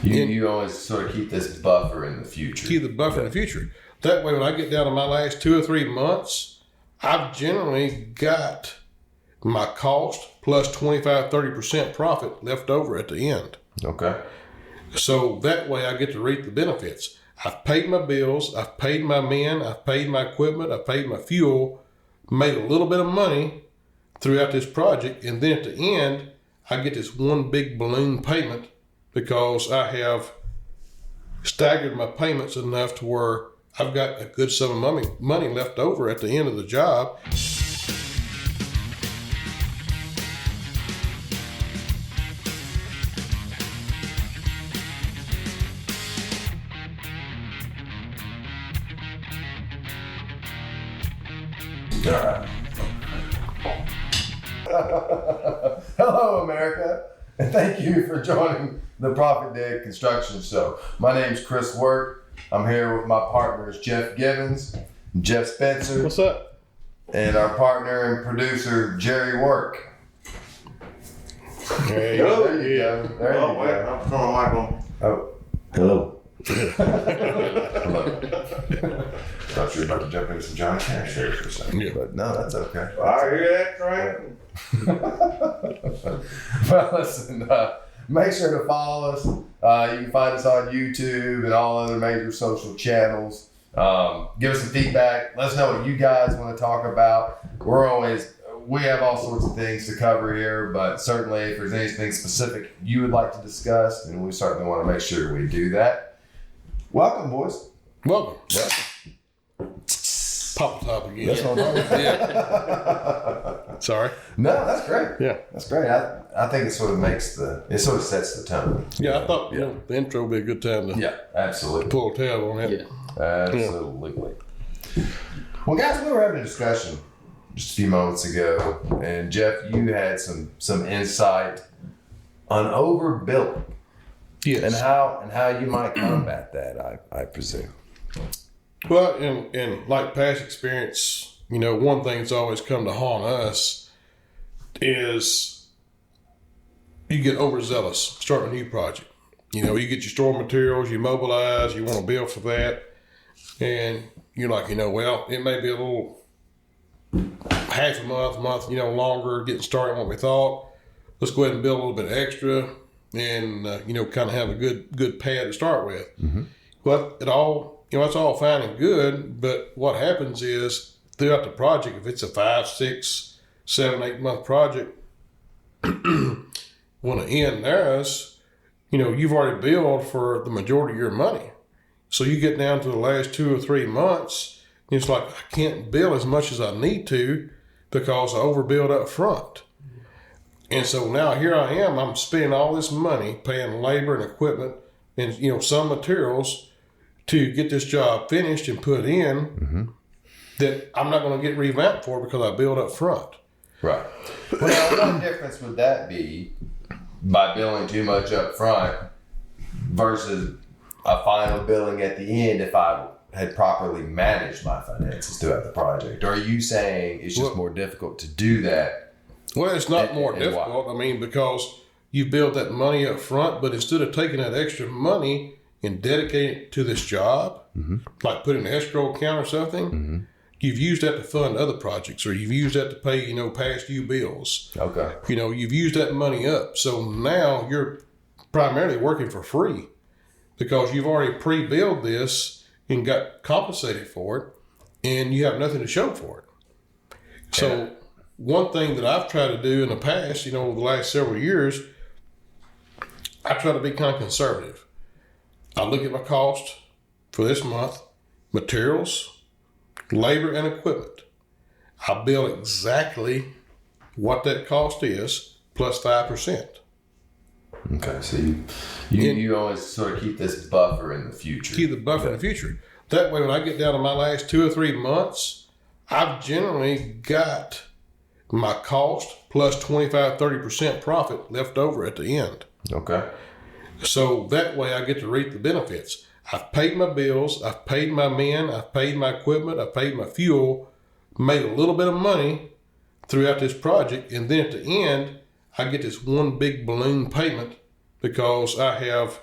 You always sort of keep this buffer in the future. Keep the buffer in the future. That way, when I get down to my last 2 or 3 months, I've generally got my cost plus 25-30% profit left over at the end. Okay. So that way I get to reap the benefits. I've paid my bills, I've paid my men, I've paid my equipment, I've paid my fuel, made a little bit of money throughout this project, and then at the end, I get this one big balloon payment because I have staggered my payments enough to where I've got a good sum of money left over at the end of the job. All right. Hello, America, and thank you for joining the ProfitDig Construction Show. My name's Chris Work. I'm here with my partners, Jeff Givens, Jeff Spencer. What's up? And our partner and producer, Jerry Work. There you go. I'm throwing my mic on. Oh. Hello. Hello. Thought you were about to jump into some Johnny Cash here for a second. Yeah. But no, that's okay. I hear that train. Well, listen, make sure to follow us. You can find us on YouTube and all other major social channels. Give us some feedback. Let us know what you guys want to talk about. We have all sorts of things to cover here, but certainly if there's anything specific you would like to discuss, then we certainly want to make sure we do that. Welcome, boys. Welcome. Pop the top again. That's what I'm talking about. Yeah. Sorry. No, that's great. Yeah. That's great. I think it sort of sets the tone. Yeah, I thought the intro would be a good time to Absolutely. pull a tab on it. Yeah, absolutely. Well, guys, we were having a discussion just a few moments ago, and Jeff, you had some insight on overbilling. Yes. And how you might combat that, I presume. Well, in like past experience, one thing that's always come to haunt us is you get overzealous starting a new project. You get your store materials, you mobilize, you want to bill for that, and you're like, well, it may be a little half a month, longer getting started than what we thought. Let's go ahead and bill a little bit extra and, kind of have a good pad to start with. Mm-hmm. But it's all fine and good, but what happens is throughout the project, if it's a 5, 6, 7, 8 month project, when the end there's, you've already billed for the majority of your money. So you get down to the last 2 or 3 months, and it's like, I can't bill as much as I need to because I overbilled up front. And so now here I am, I'm spending all this money paying labor and equipment and, some materials to get this job finished and put in that I'm not going to get revamped for because I billed up front. Right. Well, what difference would that be by billing too much up front versus a final billing at the end if I had properly managed my finances throughout the project? Or are you saying it's just more difficult to do that? Well, it's not more difficult. Why? Because you build that money up front, but instead of taking that extra money and dedicating it to this job, like put in an escrow account or something, you've used that to fund other projects, or you've used that to pay, past due bills. Okay. You've used that money up. So now you're primarily working for free because you've already pre-billed this and got compensated for it, and you have nothing to show for it. So one thing that I've tried to do in the past, the last several years, I try to be kind of conservative. I look at my cost for this month, materials, labor, and equipment. I bill exactly what that cost is plus 5%. Okay, so you always sort of keep this buffer in the future. Keep the buffer in the future. That way, when I get down to my last 2 or 3 months, I've generally got my cost plus 25-30% profit left over at the end. Okay. So that way I get to reap the benefits. I've paid my bills, I've paid my men, I've paid my equipment, I've paid my fuel, made a little bit of money throughout this project, and then at the end, I get this one big balloon payment because I have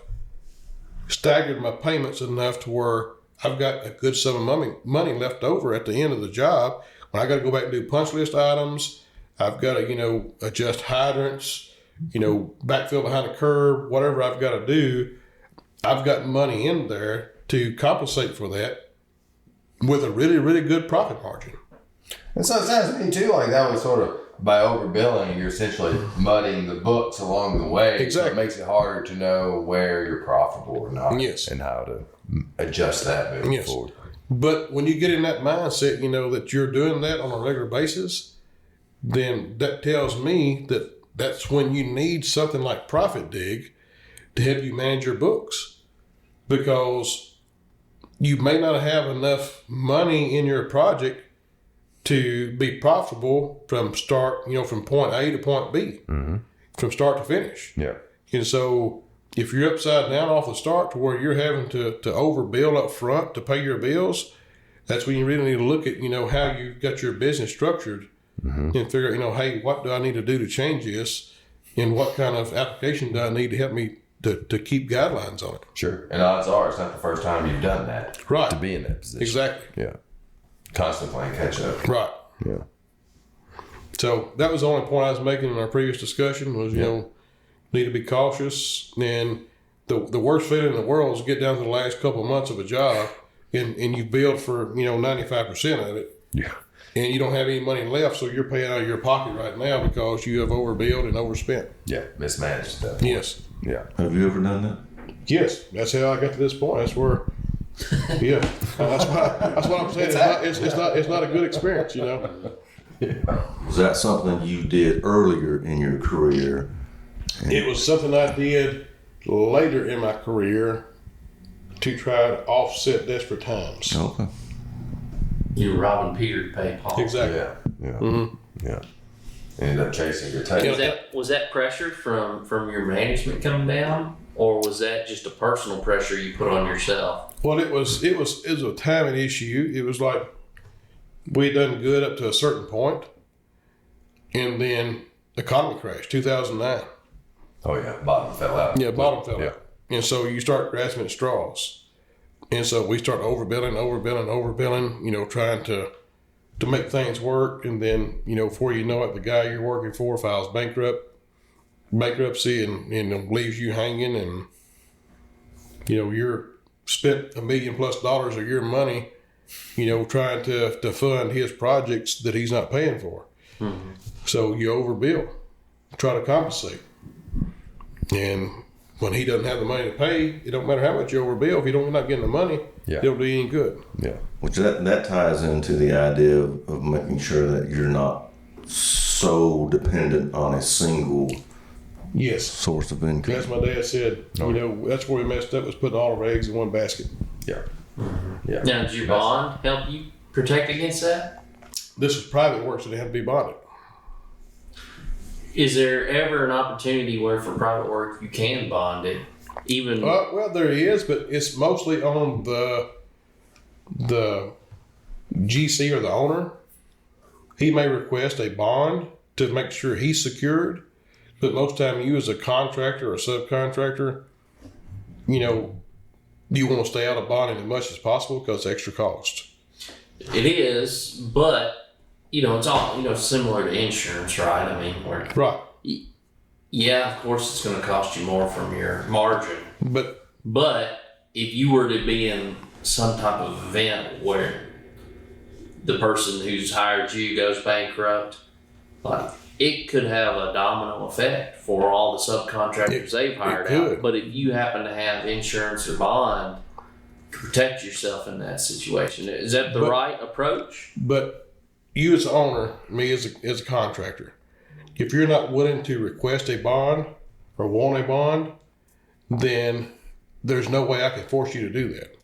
staggered my payments enough to where I've got a good sum of money left over at the end of the job. When I got to go back and do punch list items, I've got to, adjust hydrants, backfill behind the curb, whatever I've got to do, I've got money in there to compensate for that with a really, really good profit margin. And so it sounds to me too like that was sort of by overbilling, you're essentially muddying the books along the way. Exactly. So it makes it harder to know where you're profitable or not. Yes. And how to adjust that moving forward. But when you get in that mindset, that you're doing that on a regular basis, then that tells me that that's when you need something like ProfitDig to help you manage your books, because you may not have enough money in your project to be profitable from from point A to point B, from start to finish. Yeah. And so if you're upside down off the start to where you're having to overbill up front to pay your bills, that's when you really need to look at, how you've got your business structured and figure out, hey, what do I need to do to change this? And what kind of application do I need to help me to keep guidelines on it? Sure. And odds are it's not the first time you've done that. Right. To be in that position. Exactly. Yeah. Constantly playing catch up. Right. Yeah. So that was the only point I was making in our previous discussion was, need to be cautious. And the worst feeling in the world is get down to the last couple of months of a job and you build for, 95% of it. Yeah. And you don't have any money left, so you're paying out of your pocket right now because you have overbilled and overspent. Yeah. Mismanaged stuff. Yes. Yeah. Have you ever done that? Yes. That's how I got to this point. That's where, yeah. That's what I'm saying. It's not a good experience, Yeah. Was that something you did earlier in your career? It was something I did later in my career to try to offset desperate times. Okay. You were robbing Peter to pay Paul. Exactly. Yeah. Yeah. Yeah. Ended up chasing your tail. Was that pressure from your management coming down, or was that just a personal pressure you put on yourself? Well, it was a timing issue. It was like we done good up to a certain point, and then the economy crashed, 2009. Oh yeah, bottom fell out. Yeah, bottom fell Yeah. out. And so you start grasping at straws. And so we start overbilling, trying to make things work. And then, before you know it, the guy you're working for files bankruptcy and leaves you hanging. And, you're spent $1 million+ of your money, trying to fund his projects that he's not paying for. Mm-hmm. So you overbill, try to compensate. And when he doesn't have the money to pay, it don't matter how much you overbill. If you're not getting the money, it don't do any good. Yeah. Which that ties into the idea of making sure that you're not so dependent on a single Yes. source of income. As my dad said, that's where we messed up, was putting all of our eggs in one basket. Yeah. Yeah. Now, did your bond help you protect against that? This was private work, so they had to be bonded. Is there ever an opportunity where for private work you can bond it? Even Well, there is, but it's mostly on the GC or the owner. He may request a bond to make sure he's secured, but most time you as a contractor or subcontractor, you want to stay out of bonding as much as possible because it's extra cost. it is, but it's all similar to insurance, right? I mean, Right. Yeah, of course it's going to cost you more from your margin. But if you were to be in some type of event where the person who's hired you goes bankrupt, like it could have a domino effect for all the subcontractors they've hired out. But if you happen to have insurance or bond, protect yourself in that situation. Is that the right approach? But you as the owner, me as a contractor, if you're not willing to request a bond or want a bond, then there's no way I can force you to do that.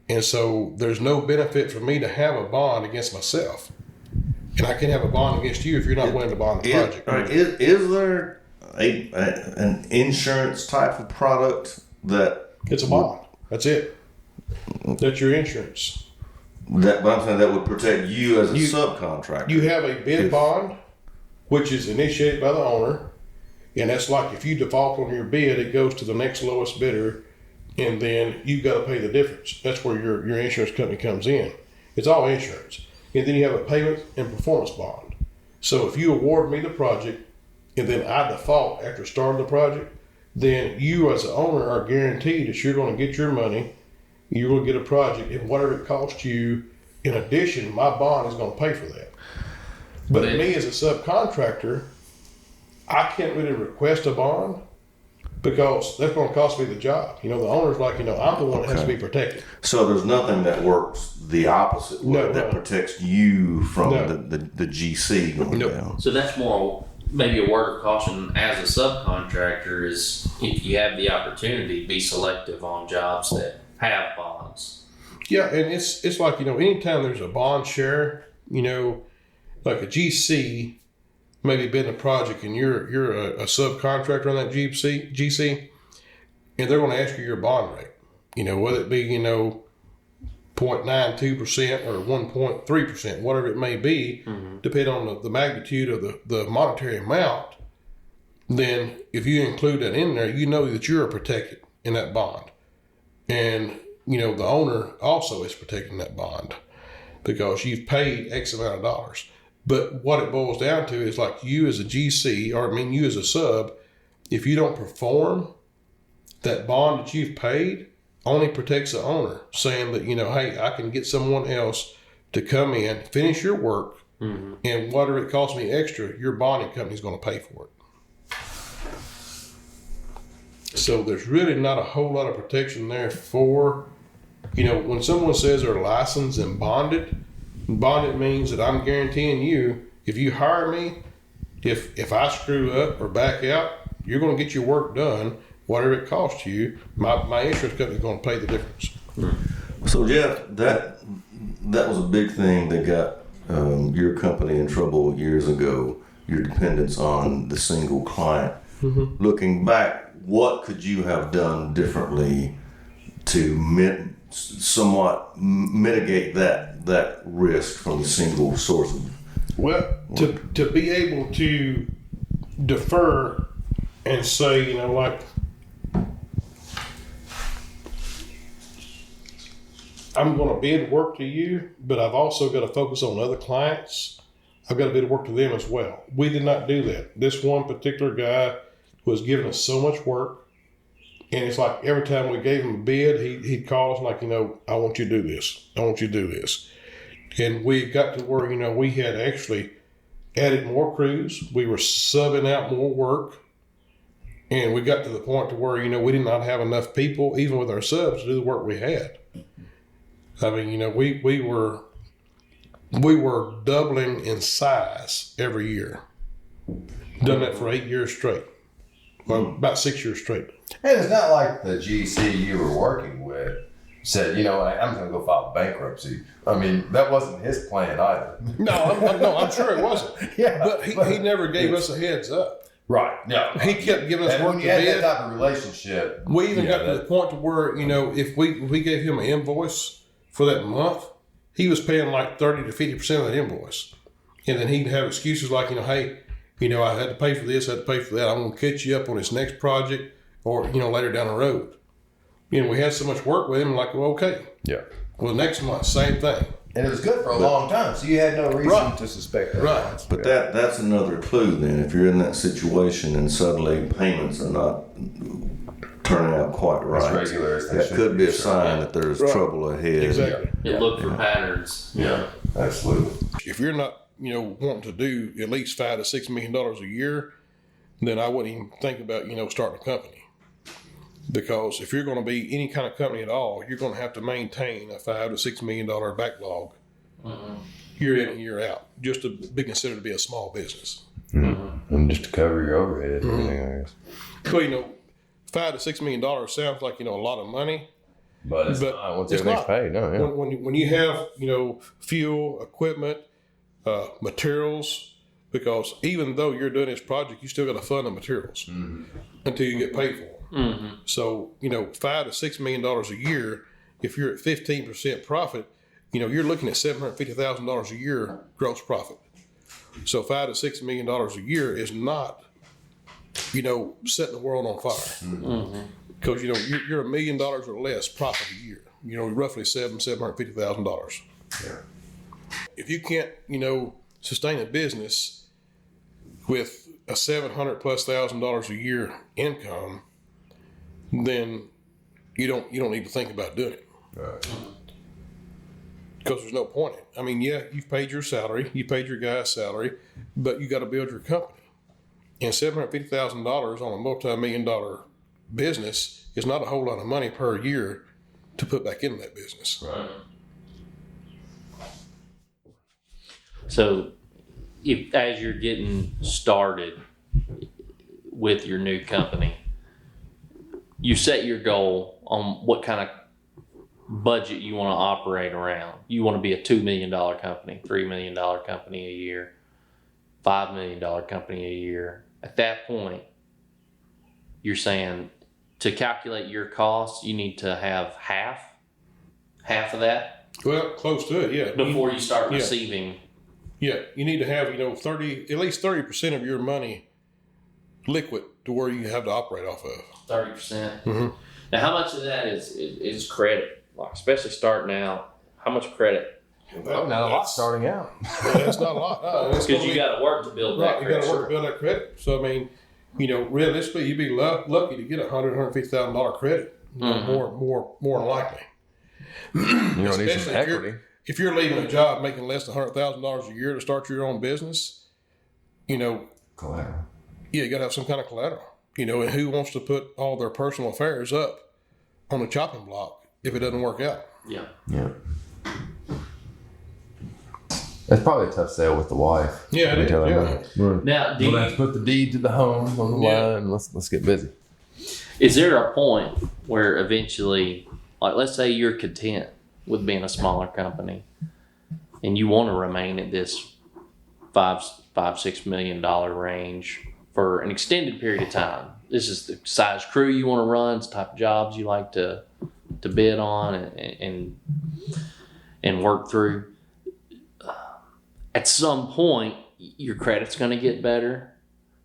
And so there's no benefit for me to have a bond against myself. And I can't have a bond against you if you're not willing to bond the project. Is there an insurance type of product that... It's a bond. That's it. That's your insurance. But I'm saying that would protect you as a subcontractor. You have a bid bond, which is initiated by the owner, and that's like if you default on your bid, it goes to the next lowest bidder and then you've got to pay the difference. That's where your insurance company comes in. It's all insurance. And then you have a payment and performance bond. So if you award me the project and then I default after starting the project, then you as the owner are guaranteed that you're going to get your money, you're going to get a project, and whatever it costs you, in addition, my bond is going to pay for that. But me as a subcontractor, I can't really request a bond because that's going to cost me the job. The owner's like, I'm the one that has to be protected. So there's nothing that works the opposite way that protects you from the GC going down. So that's more maybe a word of caution as a subcontractor is if you have the opportunity, be selective on jobs that have bonds. Yeah, and it's like, anytime there's a bond share, like a GC maybe bid a project and you're a subcontractor on that GC, and they're going to ask you your bond rate, whether it be, 0.92% or 1.3%, whatever it may be, depending on the magnitude of the monetary amount. Then if you include that in there, that you're protected in that bond. And, the owner also is protecting that bond because you've paid X amount of dollars. But what it boils down to is like you as a GC, you as a sub, if you don't perform, that bond that you've paid only protects the owner, saying that, hey, I can get someone else to come in, finish your work, and whatever it costs me extra, your bonding company's going to pay for it. So there's really not a whole lot of protection there for, when someone says they're licensed and bonded means that I'm guaranteeing you, if you hire me, if I screw up or back out, you're going to get your work done. Whatever it costs you, my insurance company is going to pay the difference. So Jeff, that was a big thing that got your company in trouble years ago. Your dependence on the single client. Looking back, what could you have done differently to somewhat mitigate that risk from the single source? Well, to be able to defer and say, I'm going to bid work to you, but I've also got to focus on other clients. I've got to bid work to them as well. We did not do that. This one particular guy was giving us so much work, and it's like every time we gave him a bid, he'd call us like, I want you to do this. I want you to do this. And we got to where, we had actually added more crews. We were subbing out more work. And we got to the point to where, we did not have enough people, even with our subs, to do the work we had. We were doubling in size every year. Done that for 8 years straight. Well, about 6 years straight. And it's not like the GC you were working with said, I'm going to go file bankruptcy. That wasn't his plan either. No, I'm sure it wasn't. But he never gave us a heads up. Right. No. He kept giving us work to had bid. that type of relationship. We even got to the point to where, if we gave him an invoice for that month, he was paying like 30 to 50% of that invoice. And then he'd have excuses like, hey, I had to pay for this, I had to pay for that. I'm going to catch you up on this next project or, later down the road. We had so much work with him, like, well, okay. Yeah. Well, next month, same thing. And it was good for a long time, so you had no reason to suspect that. Right. But that's another clue then. If you're in that situation and suddenly payments are not turning out quite right, as regular as they that should could be a sign that there's trouble ahead. Exactly. You look for patterns. Yeah, absolutely. If you're not, wanting to do at least $5 to $6 million a year, then I wouldn't even think about, starting a company. Because if you're going to be any kind of company at all, you're going to have to maintain a $5 to $6 million backlog year in and year out, just to be considered to be a small business. And just to cover your overhead and everything, I guess. Well, $5 to $6 million sounds like, a lot of money. But it's not once everything's paid, no. Yeah. When you have, fuel, equipment, materials, because even though you're doing this project, you still got to fund the materials until you get paid for them. So, $5 to $6 million a year, if you're at 15% profit, you're looking at $750,000 a year gross profit. So $5 to $6 million a year is not, setting the world on fire. because you're $1 million or less profit a year. Roughly $750,000. Yeah. If you can't sustain a business with a $700,000+ a year income, then you don't need to think about doing it. Right. Because there's no point in it. I mean, yeah, you've paid your salary, you paid your guy's salary, but you got to build your company. And $750,000 on a multi-million-dollar business is not a whole lot of money per year to put back into that business. Right. So, as you're getting started with your new company, you set your goal on what kind of budget you want to operate around. You want to be a $2 million company, $3 million company a year, $5 million company a year. At that point, you're saying to calculate your costs, you need to have half of that Well, close to it, yeah. before you start receiving. Yeah, you need to have at least 30% of your money liquid to where you have to operate off of. 30%. Mm-hmm. Now, how much of that is credit? Like, especially starting out, how much credit? Well, not a lot starting out. That's not a lot. Because you got to work to build that Right, you credit. got to work to build that credit. So, I mean, realistically, you'd be lucky to get $150,000 credit. More than likely. You don't need some equity. If you're leaving a job making less than $100,000 a year to start your own business, Collateral. yeah, you got to have some kind of collateral. And who wants to put all their personal affairs up on the chopping block if it doesn't work out? Yeah. Yeah. That's probably a tough sale with the wife. Yeah, it is. Yeah. Now, We'll have to put the deed to the home on the line. Let's get busy. is there a point where eventually, like, let's say you're content with being a smaller company and you want to remain at this $6 million range for an extended period of time? This is the size crew you want to run, it's the type of jobs you like to bid on and work through. At some point, your credit's going to get better.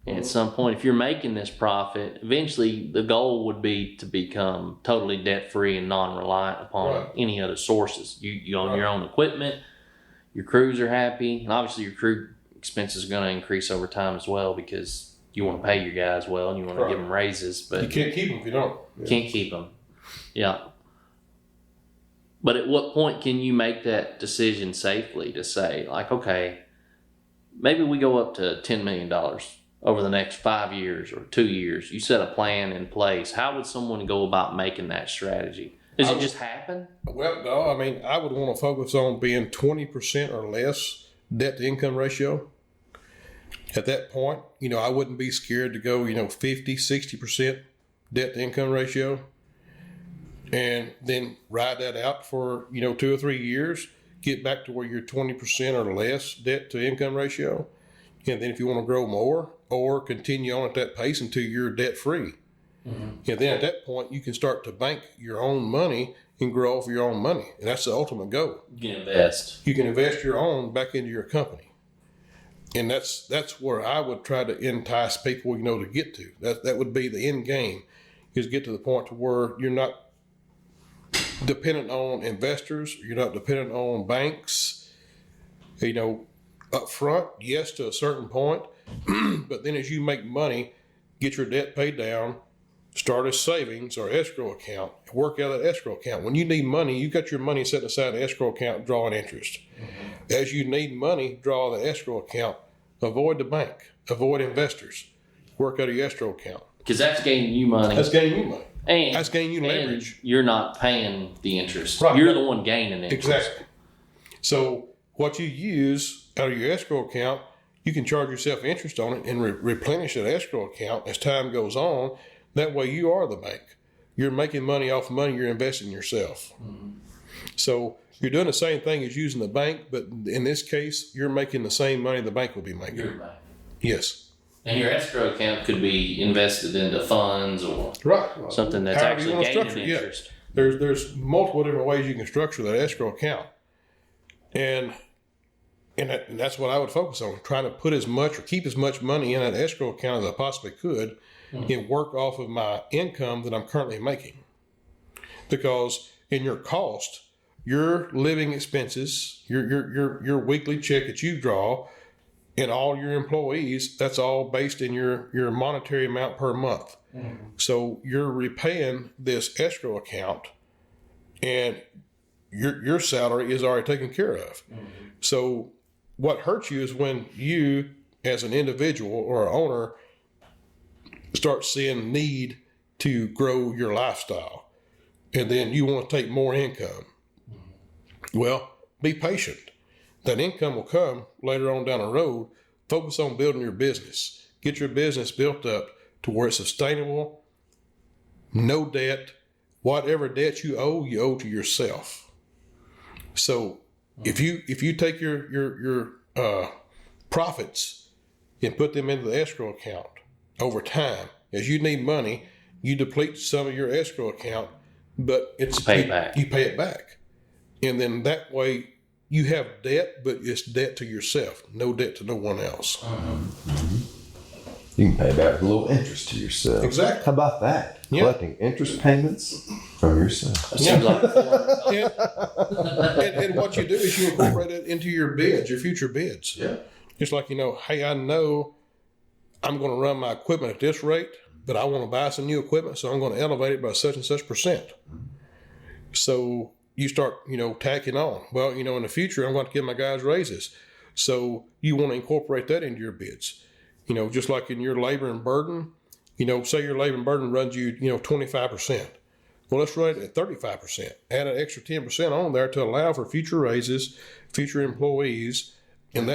And at some point, if you're making this profit, eventually the goal would be to become totally debt-free and non-reliant upon any other sources. You own your own equipment, your crews are happy, and obviously your crew expenses are going to increase over time as well because you want to pay your guys well and you want to give them raises. But you can't keep them if you don't. Yeah. Can't keep them. Yeah. But at what point can you make that decision safely to say, like, okay, maybe we go up to $10 million over the next 5 years or 2 years? You set a plan in place. How would someone go about making that strategy? Does it just happen? Well, no. I mean, I would want to focus on being 20% or less debt to income ratio. At that point, I wouldn't be scared to go, 50, 60% debt to income ratio. And then ride that out for, 2 or 3 years, get back to where you're 20% or less debt to income ratio. And then if you want to grow more or continue on at that pace until you're debt free. Mm-hmm. And then at that point, you can start to bank your own money and grow off your own money. And that's the ultimate goal. You can invest. You can invest your own back into your company. And that's where I would try to entice people, to get to. That would be the end game, is get to the point to where you're not dependent on investors, you're not dependent on banks. Up front, yes, to a certain point, but then as you make money, get your debt paid down, start a savings or escrow account, work out that escrow account. When you need money, you got your money set aside an escrow account, drawing interest. Mm-hmm. As you need money, draw the escrow account. Avoid the bank, avoid investors, work out of your escrow account. Because that's gaining you money. That's gaining you money. And that's gaining you leverage. You're not paying the interest. Right. You're the one gaining interest. Exactly. So what you use out of your escrow account, you can charge yourself interest on it and replenish that escrow account as time goes on. That way you are the bank. You're making money off money you're investing in yourself. Mm-hmm. So you're doing the same thing as using the bank, but in this case, you're making the same money the bank will be making. Your bank. Yes. And your escrow account could be invested into funds or something that's however actually gaining interest. Yeah. There's multiple different ways you can structure that escrow account. And that's what I would focus on, trying to put as much or keep as much money in that escrow account as I possibly could. and work off of my income that I'm currently making. Because in your cost, your living expenses, your weekly check that you draw, and all your employees, that's all based in your monetary amount per month. So you're repaying this escrow account, and your salary is already taken care of. So what hurts you is when you, as an individual or an owner, start seeing need to grow your lifestyle, and then you want to take more income. Well, be patient. That income will come later on down the road. Focus on building your business. Get your business built up to where it's sustainable, no debt. Whatever debt you owe to yourself. So if you take your profits and put them into the escrow account over time, as you need money, you deplete some of your escrow account, but you pay it back. And then that way you have debt, but it's debt to yourself, no debt to no one else. You can pay back a little interest to yourself. Exactly. How about that? Yeah. Collecting interest payments from yourself. It seems like a And what you do is you incorporate it into your bids, your future bids. Yeah. It's like, hey, I know I'm going to run my equipment at this rate, but I want to buy some new equipment, so I'm going to elevate it by such and such percent. So you start, tacking on. Well, in the future, I'm going to give my guys raises. So you want to incorporate that into your bids. Just like in your labor and burden, say your labor and burden runs you, 25%. Well, let's run it at 35%. Add an extra 10% on there to allow for future raises, future employees, and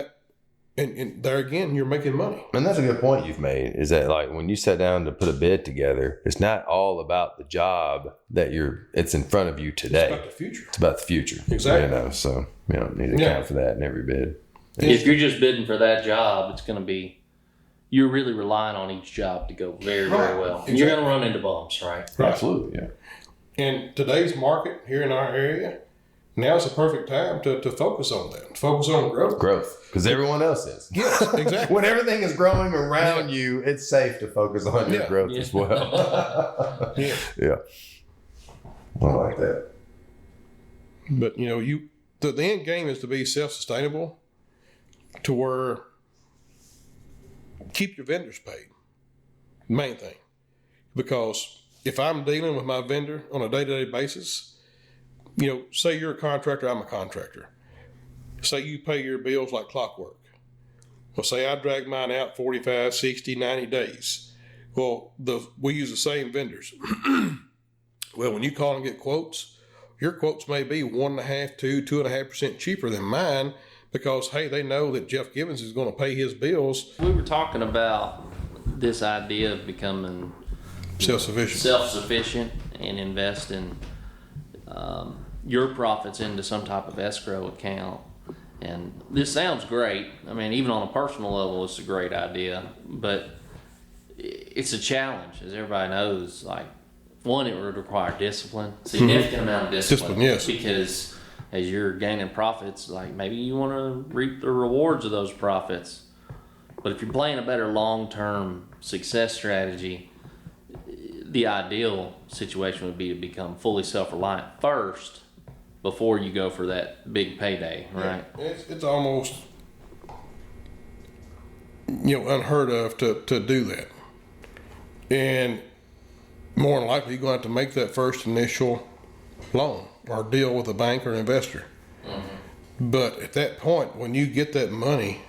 there again, you're making money. And that's a good point you've made, is that like when you sit down to put a bid together, it's not all about the job that it's in front of you today. It's about the future. It's about the future. Exactly. So you don't need to account for that in every bid. If you're just bidding for that job, it's going to be, you're really relying on each job to go very, very well. And you're going to run into bumps, right? Absolutely, yeah. In today's market here in our area, now's the perfect time to focus on that. Focus on growth. Growth, because everyone else is. Yes, exactly. When everything is growing around you, it's safe to focus on your growth as well. Yeah. I like that. But, the end game is to be self-sustainable to where keep your vendors paid. Main thing. Because if I'm dealing with my vendor on a day-to-day basis, say you're a contractor, I'm a contractor. Say you pay your bills like clockwork. Well, say I drag mine out 45, 60, 90 days. Well, we use the same vendors. Well, when you call and get quotes, your quotes may be 1.5%, 2.5% cheaper than mine because, hey, they know that Jeff Gibbons is going to pay his bills. We were talking about this idea of becoming self-sufficient and invest in your profits into some type of escrow account. And this sounds great. I mean, even on a personal level, it's a great idea, but it's a challenge, as everybody knows. Like, one, it would require discipline, significant amount of discipline. Yes. Because as you're gaining profits, like maybe you want to reap the rewards of those profits. But if you're playing a better long-term success strategy, the ideal situation would be to become fully self-reliant first before you go for that big payday, right? Yeah, it's almost unheard of to do that. And more than likely, you're going to have to make that first initial loan or deal with a bank or an investor. Mm-hmm. But at that point, when you get that money,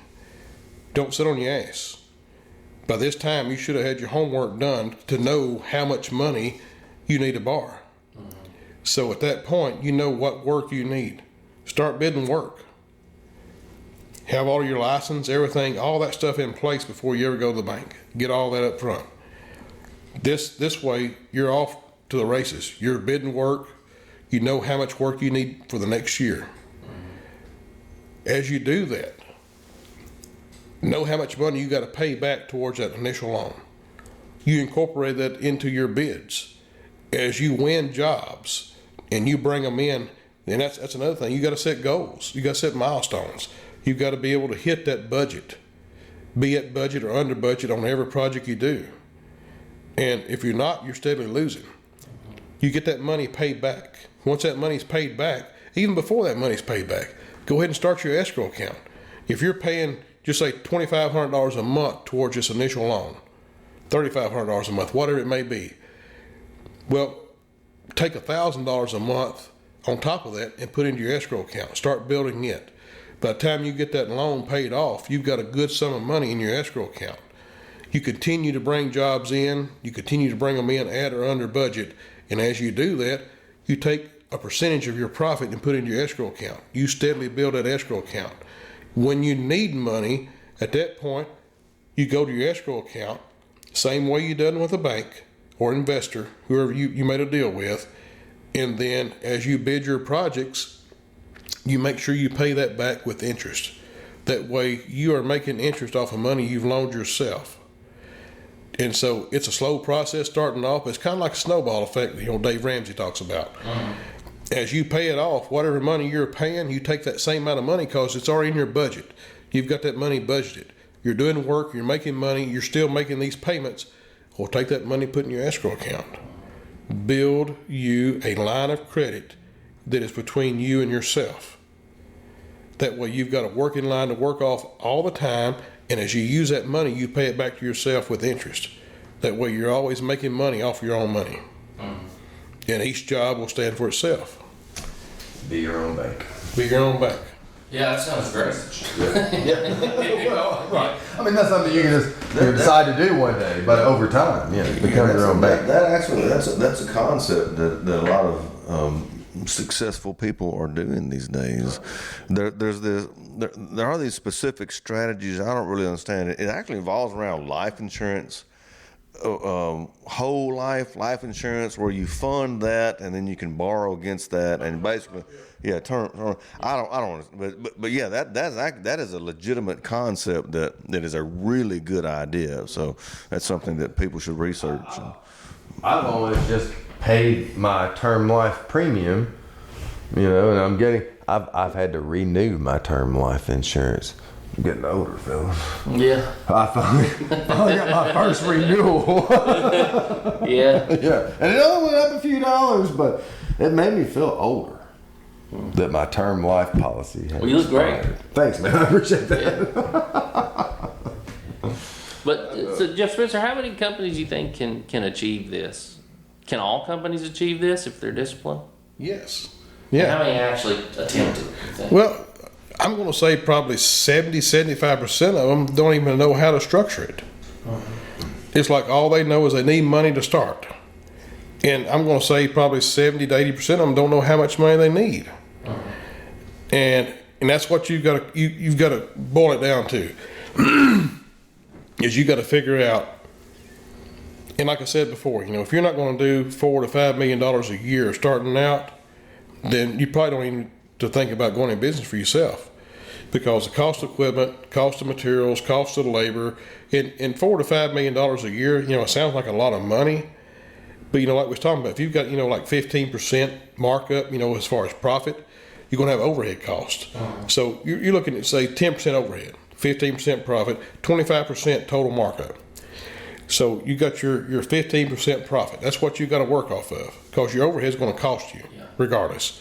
don't sit on your ass. By this time, you should have had your homework done to know how much money you need to borrow. Mm-hmm. So at that point, you know what work you need. Start bidding work. Have all your license, everything, all that stuff in place before you ever go to the bank. Get all that up front. This way, you're off to the races. You're bidding work. You know how much work you need for the next year. As you do that, know how much money you got to pay back towards that initial loan. You incorporate that into your bids. As you win jobs and you bring them in, and that's another thing. You got to set goals. You got to set milestones. You've got to be able to hit that budget, be at budget or under budget on every project you do. And if you're not, you're steadily losing. You get that money paid back. Once that money's paid back, even before that money's paid back, go ahead and start your escrow account. If you're paying, just say $2,500 a month towards this initial loan, $3,500 a month, whatever it may be, well, take $1,000 a month on top of that and put into your escrow account. Start building it. By the time you get that loan paid off, you've got a good sum of money in your escrow account. You continue to bring jobs in, you continue to bring them in at or under budget, and as you do that, you take a percentage of your profit and put it in your escrow account. You steadily build that escrow account. When you need money, at that point, you go to your escrow account, same way you done with a bank or investor, whoever you made a deal with, and then as you bid your projects, you make sure you pay that back with interest. That way you are making interest off of money you've loaned yourself. And so it's a slow process starting off. It's kind of like a snowball effect, Dave Ramsey talks about. As you pay it off, whatever money you're paying, you take that same amount of money because it's already in your budget. You've got that money budgeted. You're doing work, you're making money, you're still making these payments. Well, take that money, put in your escrow account. Build you a line of credit that is between you and yourself. That way you've got a working line to work off all the time, and as you use that money, you pay it back to yourself with interest. That way you're always making money off your own money. And each job will stand for itself. Be your own bank. Be your own bank. Yeah, that sounds great. Well, right. I mean, that's something you can just decide to do one day, but over time, become your own bank. That's a concept that a lot of successful people are doing these days. There are these specific strategies. I don't really understand it. It actually involves around life insurance, whole life insurance, where you fund that and then you can borrow against that, and basically, term. I don't. But yeah, that is a legitimate concept that is a really good idea. So that's something that people should research. I've always just paid my term life premium, and I've had to renew my term life insurance. I'm getting older, fellas. Yeah. I finally got my first renewal. Yeah. Yeah. And it only went up a few dollars, but it made me feel older that my term life policy had. Well, you look great. Thanks, man. I appreciate that. Yeah. But so Jeff Spencer, how many companies do you think can achieve this? Can all companies achieve this if they're disciplined? Yes. How Yeah. many actually attempt it? You think? Well, I'm going to say probably 75% of them don't even know how to structure it. It's like all they know is they need money to start. And I'm going to say probably 70 to 80% of them don't know how much money they need. And that's what you've got to boil it down to. Is you got to figure out, and like I said before, if you're not going to do $4 to $5 million a year starting out, then you probably don't even to think about going in business for yourself, because the cost of equipment, cost of materials, cost of the labor, and $4 to $5 million a year, it sounds like a lot of money, but like we was talking about, if you've got like 15% markup, as far as profit, you're going to have overhead costs. So you're looking at say 10% overhead, 15% profit, 25% total markup. So you got your 15% profit. That's what you got to work off of, because your overhead is going to cost you regardless.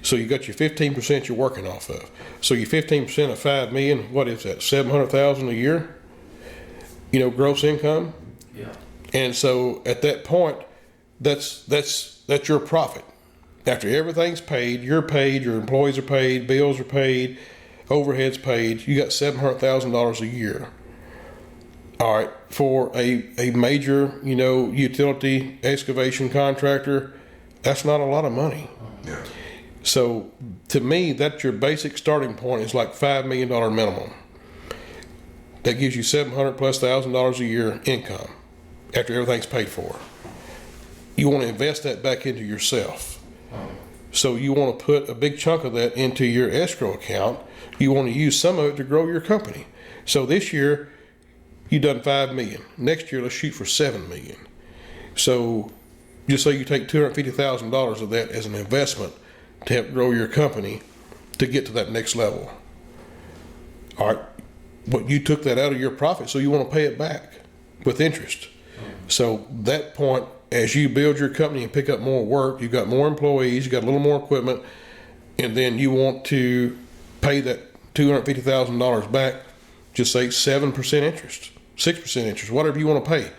So you got your 15% you're working off of. So your 15% of $5 million, what is that? $700,000 a year? Gross income. Yeah. And so at that point, that's your profit. After everything's paid, you're paid, your employees are paid, bills are paid, overhead's paid. You got $700,000 a year. All right, for a major, utility excavation contractor, that's not a lot of money. Yeah. So to me, that's your basic starting point is like $5 million minimum. That gives you $700,000+ a year income after everything's paid for. You want to invest that back into yourself. So you want to put a big chunk of that into your escrow account. You want to use some of it to grow your company. So this year, you done $5 million. Next year, let's shoot for $7 million. So just say you take $250,000 of that as an investment to help grow your company to get to that next level. All right, but you took that out of your profit, so you want to pay it back with interest. So that point, as you build your company and pick up more work, you've got more employees, you got a little more equipment, and then you want to pay that $250,000 back, just say 7% interest, 6% interest, whatever you want to pay.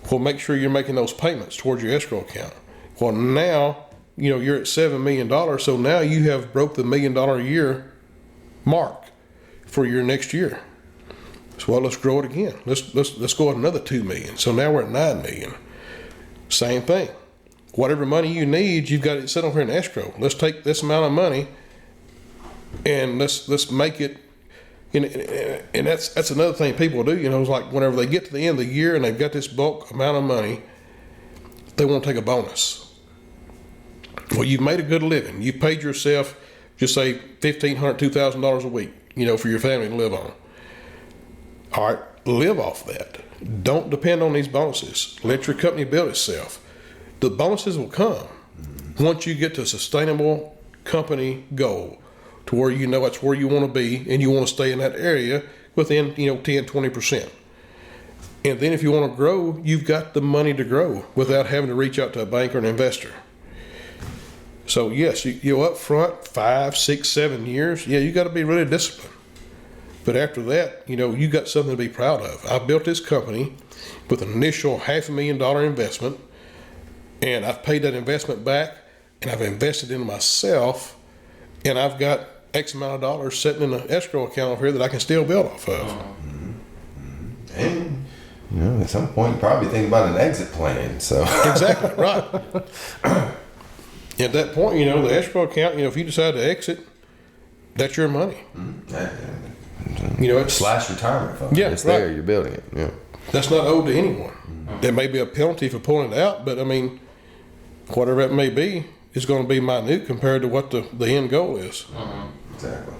Well, make sure you're making those payments towards your escrow account. Well, now, you're at $7 million, so now you have broke the $1 million a year mark for your next year. So, well, let's grow it again. Let's go at another $2 million. So now we're at $9 million. Same thing. Whatever money you need, you've got it set over here in escrow. Let's take this amount of money and let's make it. And that's another thing people do. It's like whenever they get to the end of the year and they've got this bulk amount of money, they want to take a bonus. Well, you've made a good living. You've paid yourself, just say $1,500, $2,000 a week, for your family to live on. All right, live off that. Don't depend on these bonuses. Let your company build itself. The bonuses will come once you get to a sustainable company goal to where that's where you want to be and you want to stay in that area within 10, 20%. And then if you want to grow, you've got the money to grow without having to reach out to a bank or an investor. So yes, you up front 5, 6, 7 years. Yeah, you got to be really disciplined. But after that, you got something to be proud of. I built this company with an initial $500,000 investment, and I've paid that investment back, and I've invested in myself, and I've got X amount of dollars sitting in an escrow account over here that I can still build off of. And at some point, you probably think about an exit plan. So exactly right. At that point, the escrow account. If you decide to exit, that's your money. It's slash retirement fund. Yeah, it's right. there. You're building it. Yeah, that's not owed to anyone. There may be a penalty for pulling it out, but whatever it may be, is going to be minute compared to what the end goal is. Exactly.